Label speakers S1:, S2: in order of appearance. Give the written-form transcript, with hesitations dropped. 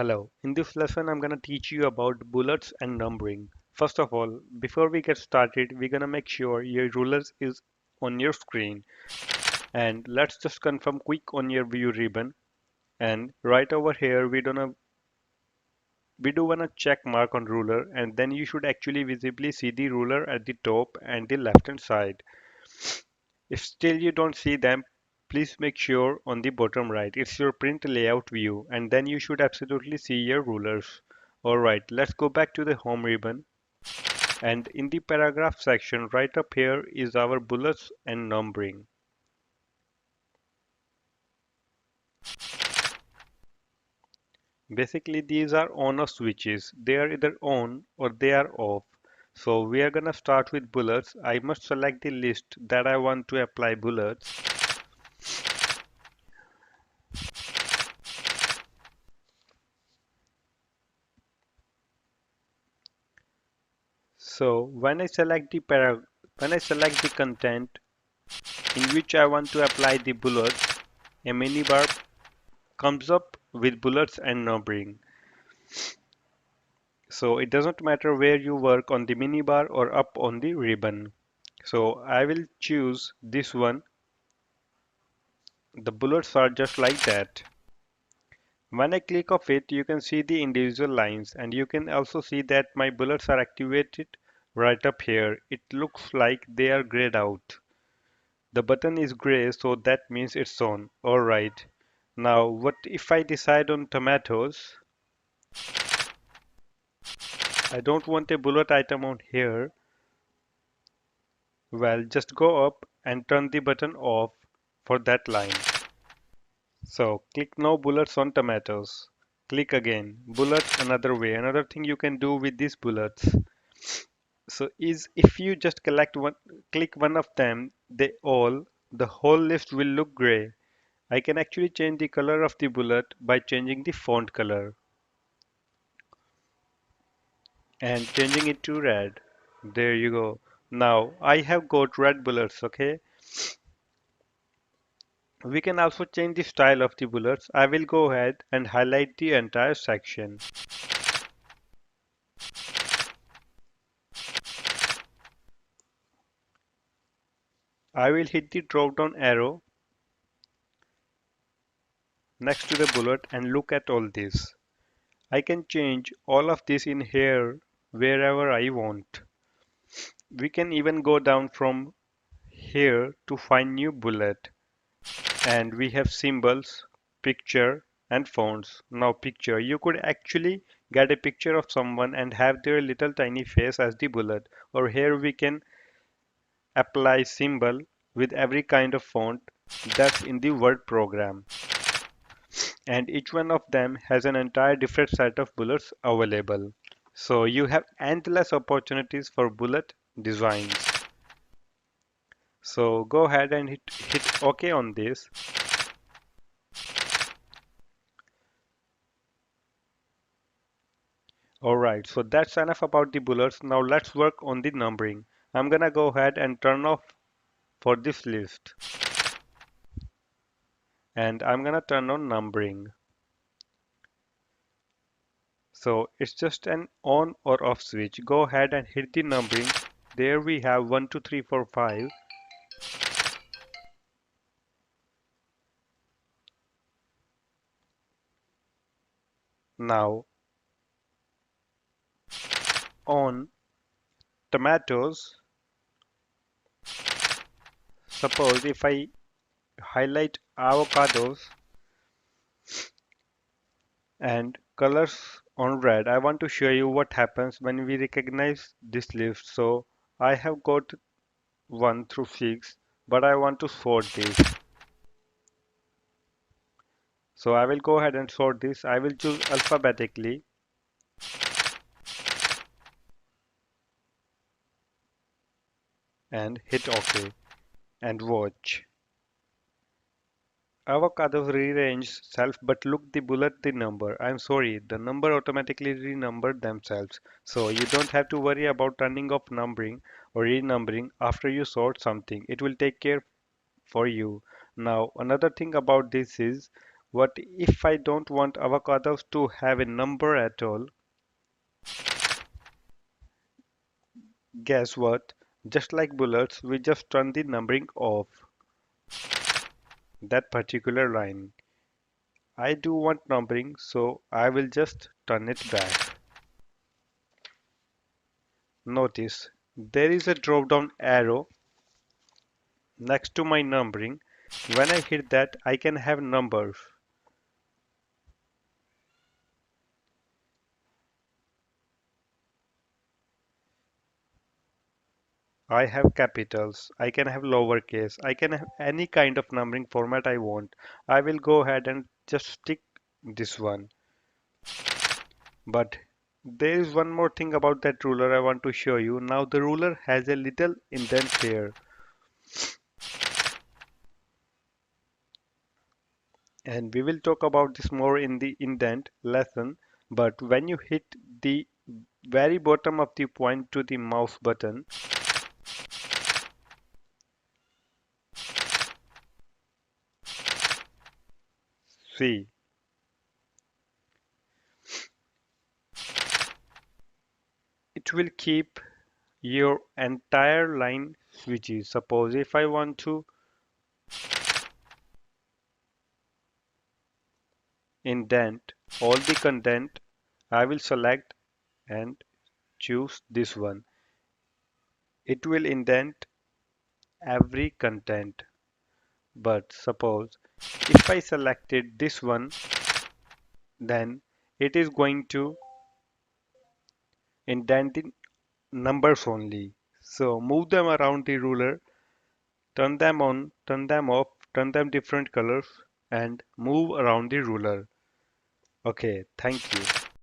S1: Hello, in this lesson I'm gonna teach you about bullets and numbering. First of all, before we get started, we're gonna make sure your rulers is on your screen. And let's just confirm quick on your view ribbon. And right over here, we do wanna check mark on ruler, and then you should actually visibly see the ruler at the top and the left hand side. If still you don't see them, please make sure on the bottom right. It's your print layout view, and then you should absolutely see your rulers. Alright, let's go back to the home ribbon. And in the paragraph section, right up here is our bullets and numbering. Basically, these are on-off switches. They are either on or they are off. So we are gonna start with bullets. I must select the list that I want to apply bullets. So when I select the content in which I want to apply the bullets, a minibar comes up with bullets and numbering. So it doesn't matter where you work on the minibar or up on the ribbon. So I will choose this one. The bullets are just like that. When I click off it, you can see the individual lines, and you can also see that my bullets are activated right up here. It looks like they are grayed out. The button is gray, so that means it's on. Alright. Now, what if I decide on tomatoes? I don't want a bullet item on here. Well, just go up and turn the button off for that line. So, click no bullets on tomatoes. Click again. Bullets another way. Another thing you can do with these bullets. So is if you just click one of them, the whole list will look gray. I can actually change the color of the bullet by changing the font color and changing it to red. There you go. Now I have got red bullets, okay? We can also change the style of the bullets. I will go ahead and highlight the entire section. I will hit the drop down arrow next to the bullet and look at all this. I can change all of this in here wherever I want. We can even go down from here to find new bullet. And we have symbols, picture, and fonts. Now picture, you could actually get a picture of someone and have their little tiny face as the bullet. Or here we can apply symbol with every kind of font that's in the Word program. And each one of them has an entire different set of bullets available. So you have endless opportunities for bullet designs. So go ahead and hit OK on this. Alright, so that's enough about the bullets. Now let's work on the numbering. I'm gonna go ahead and turn off for this list. And I'm gonna turn on numbering. So it's just an on or off switch. Go ahead and hit the numbering. There we have 1, 2, 3, 4, 5. Now on tomatoes, suppose if I highlight avocados and colors on red, I want to show you what happens when we recognize this list. So I have got 1 through 6, but I want to sort this. So I will go ahead and sort this. I will choose alphabetically and hit OK and watch. Avocados rearrange self, but look the bullet the number. I'm sorry, the number automatically renumbered themselves. So you don't have to worry about turning off numbering or renumbering after you sort something. It will take care for you. Now, another thing about this is What if I don't want avocados to have a number at all? Guess what? Just like bullets, we just turn the numbering off that particular line. I do want numbering, so I will just turn it back. Notice there is a drop down arrow next to my numbering. When I hit that, I can have numbers. I have capitals, I can have lowercase, I can have any kind of numbering format I want. I will go ahead and just stick this one. But there is one more thing about that ruler I want to show you. Now the ruler has a little indent here, and we will talk about this more in the indent lesson. But when you hit the very bottom of the point to the mouse button, see, it will keep your entire line switches. Suppose if I want to indent all the content, I will select and choose this one. It will indent every content. But suppose if I selected this one, then it is going to indent the numbers only. So move them around the ruler, turn them on, turn them off, turn them different colors, and move around the ruler. Okay, thank you.